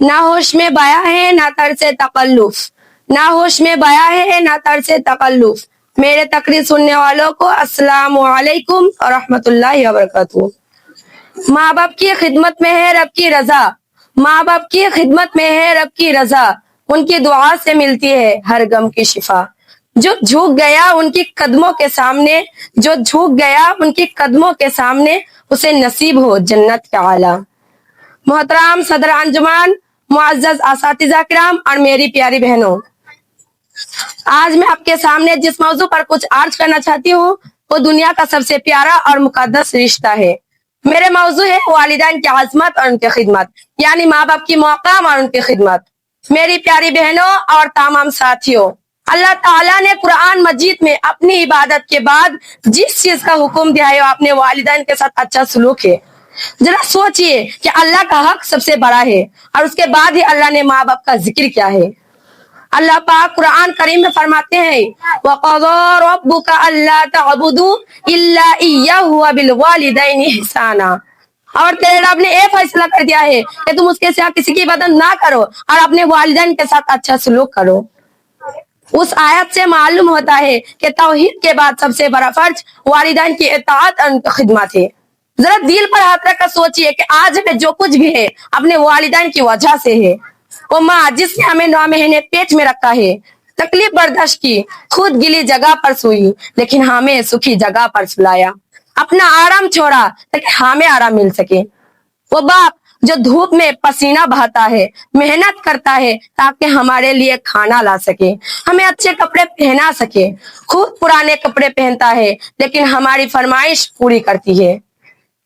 ना होश में बया है ना तरसे तकल्लुफ, ना होश में बया है ना तरसे तकल्लुफ। मेरे तकरीर सुनने वालों को अस्सलाम वालेकुम और रहमतुल्लाहि व बरकातुहू। माँ बाप की खिदमत में है रब की रजा, माँ बाप की खिदमत में है रब की रजा, उनकी दुआ से मिलती है हर गम की शिफा। जो झुक गया उनकी कदमों के सामने, जो झुक गया उनकी कदमों के सामने, उसे नसीब हो जन्नत का आला। मोहतरम सदर अंजुमन, मुअज़्ज़ज़ असातिज़ा किराम और मेरी प्यारी बहनों, आज मैं आपके सामने जिस मौजू पर कुछ अर्ज करना चाहती हूँ वो दुनिया का सबसे प्यारा और मुकद्दस रिश्ता है। मेरे मौजू है वालिदैन की अज़मत और उनकी खिदमत, यानी माँ बाप की मकाम और उनकी खिदमत। मेरी प्यारी बहनों और तमाम साथियों, अल्लाह ताला ने कुरान मजीद में अपनी इबादत के बाद जिस चीज का हुक्म दिया है वो अपने वालिदैन के साथ अच्छा सलूक है। जरा सोचिए कि अल्लाह का हक सबसे बड़ा है और उसके बाद ही अल्लाह ने माँ बाप का जिक्र किया है। अल्लाह पाक कुरान करीम में फरमाते हैं, वक़ज़ा रब्बुका अल्ला तअबुदू इल्ला इय्याहु व बिल वालिदैनि इहसाना। और तेरे रब ने ये फैसला कर दिया है कि तुम उसके सिवा किसी की इबादत ना करो और अपने वालिदैन के साथ अच्छा सलूक करो। उस आयत से मालूम होता है कि तौहीद के बाद सबसे बड़ा फर्ज वालिदैन की इताअत और उनकी खिदमत है। जरा दिल पर हाथ रखकर सोचिए कि आज में जो कुछ भी है अपने वालिदैन की वजह से है। वो माँ जिसने हमें 9 महीने पेट में रखा है, तकलीफ बर्दाश्त की, खुद गिली जगह पर सोई लेकिन हमें सुखी जगह पर सुलाया, अपना आराम छोड़ा ताकि हमें आराम मिल सके। वो बाप जो धूप में पसीना बहाता है, मेहनत करता है ताकि हमारे लिए खाना ला सके, हमें अच्छे कपड़े पहना सके, खुद पुराने कपड़े पहनता है लेकिन हमारी फरमाइश पूरी करती है।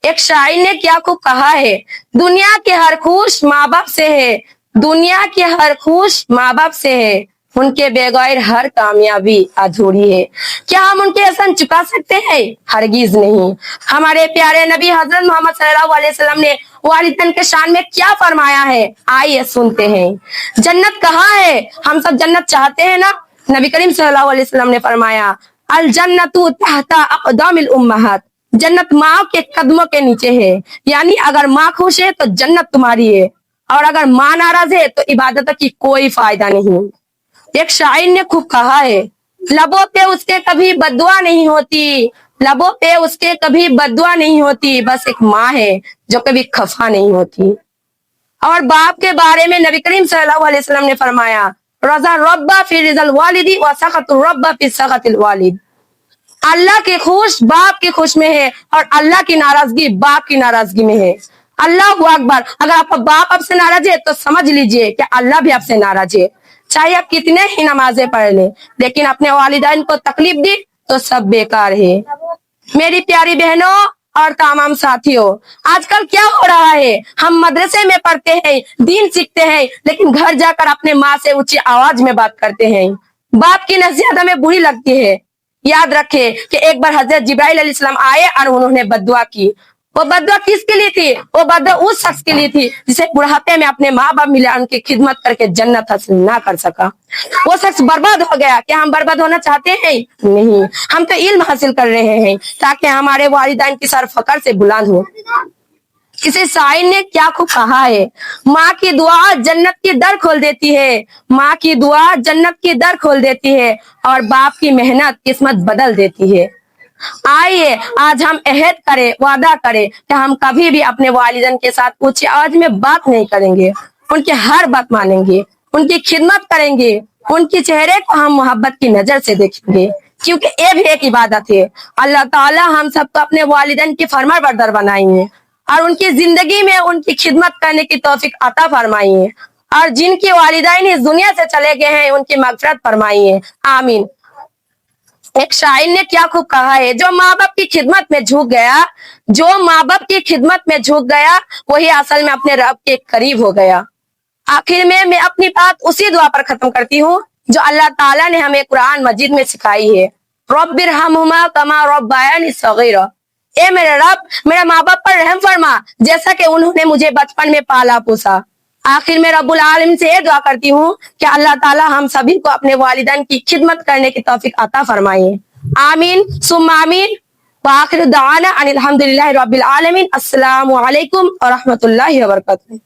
एक शायर ने क्या खूब कहा है, दुनिया के हर खुश माँ बाप से है, दुनिया के हर खुश माँ बाप से है, उनके बगैर हर कामयाबी अधूरी है। क्या हम उनके एहसान चुका सकते हैं? हरगिज नहीं। हमारे प्यारे नबी हजरत मोहम्मद सल्लल्लाहु अलैहि वसल्लम ने वालिदैन के शान में क्या फरमाया है, आइए सुनते हैं। जन्नत कहाँ है? हम सब जन्नत चाहते हैं ना? नबी करीम सल्लल्लाहु अलैहि वसल्लम ने फरमाया, अल जन्नतु तहता अक़दामिल उम्महात, जन्नत माँ के कदमों के नीचे है। यानी अगर माँ खुश है तो जन्नत तुम्हारी है और अगर माँ नाराज है तो इबादत की कोई फायदा नहीं। एक शायर ने खूब कहा है, लबों पे उसके कभी बद्दुआ नहीं होती, लबों पे उसके कभी बद्दुआ नहीं होती, बस एक माँ है जो कभी खफा नहीं होती। और बाप के बारे में नबी करीम सल्लल्लाहु अलैहि वसल्लम ने फरमाया, रज़ा रब्बा फी रिज़ल वालिदी व सखतु रब्बा फी सखतिल वालिद। अल्लाह के खुश बाप के खुश में है और अल्लाह की नाराजगी बाप की नाराजगी में है। अल्लाह अकबर। अगर आपका बाप आपसे नाराज है तो समझ लीजिए कि अल्लाह भी आपसे नाराज है। चाहे आप कितने ही नमाजें पढ़ लें, लेकिन अपने वालिदैन को तकलीफ दी तो सब बेकार है। मेरी प्यारी बहनों और तमाम साथियों, आजकल क्या हो रहा है, हम मदरसे में पढ़ते हैं, दीन सीखते हैं, लेकिन घर जाकर अपने माँ से ऊंची आवाज में बात करते हैं। बाप की नसीहत हमें बुरी लगती है। याद रखे कि एक बार हजरत जिब्राइल अलैहिस्सलाम आए और उन्होंने बद्दुआ की। वो बद्दुआ किसके लिए थी? वो बद्दुआ उस शख्स के लिए थी जिसे बुढ़ापे में अपने माँ बाप मिले, उनकी खिदमत करके जन्नत हासिल ना कर सका। वो शख्स बर्बाद हो गया। क्या हम बर्बाद होना चाहते हैं? नहीं, हम तो इल्म हासिल कर रहे हैं ताकि हमारे वालिदैन की सर फकर से बुलंद हो। किसी शायर ने क्या खूब कहा है, माँ की दुआ जन्नत की दर खोल देती है, माँ की दुआ जन्नत की दर खोल देती है और बाप की मेहनत किस्मत बदल देती है। आइए आज हम अहद करें, वादा करें कि हम कभी भी अपने वालिदैन के साथ ऊंची आवाज में बात नहीं करेंगे, उनकी हर बात मानेंगे, उनकी खिदमत करेंगे, उनके चेहरे को हम मोहब्बत की नजर से देखेंगे, क्योंकि ये भी एक इबादत है। अल्लाह ताला हम सबको अपने वालिदैन की फरमाबरदार बनाएंगे और उनकी जिंदगी में उनकी खिदमत करने की तौफीक अता फरमाइए और जिनके वालिदैन इस दुनिया से चले गए हैं उनकी मगफिरत फरमाइए, आमीन। एक शायर ने क्या खूब कहा है, जो माँ बाप की खिदमत में झुक गया, जो माँ बाप की खिदमत में झुक गया वही असल में अपने रब के करीब हो गया। आखिर में मैं अपनी बात उसी दुआ पर खत्म करती हूँ जो अल्लाह ताला ने हमें कुरान मजीद में सिखाई है, रब्बिरहमुमा कमा रब्बायानी सगीरा। ए मेरे रब, मेरे माँ बाप पर रहम फरमा जैसा कि उन्होंने मुझे बचपन में पाला पोसा। आखिर में रब्बुल आलमीन से ये दुआ करती हूँ कि अल्लाह ताला हम सभी को अपने वालिदैन की खिदमत करने की तौफीक अता फरमाए, आमीन सुम्मा आमीन। व आखिर दावाना अनिल हम्दुलिल्लाहि रब्बिल आलमीन। अस्सलामु अलैकुम व रहमतुल्लाहि व बरकातुहू।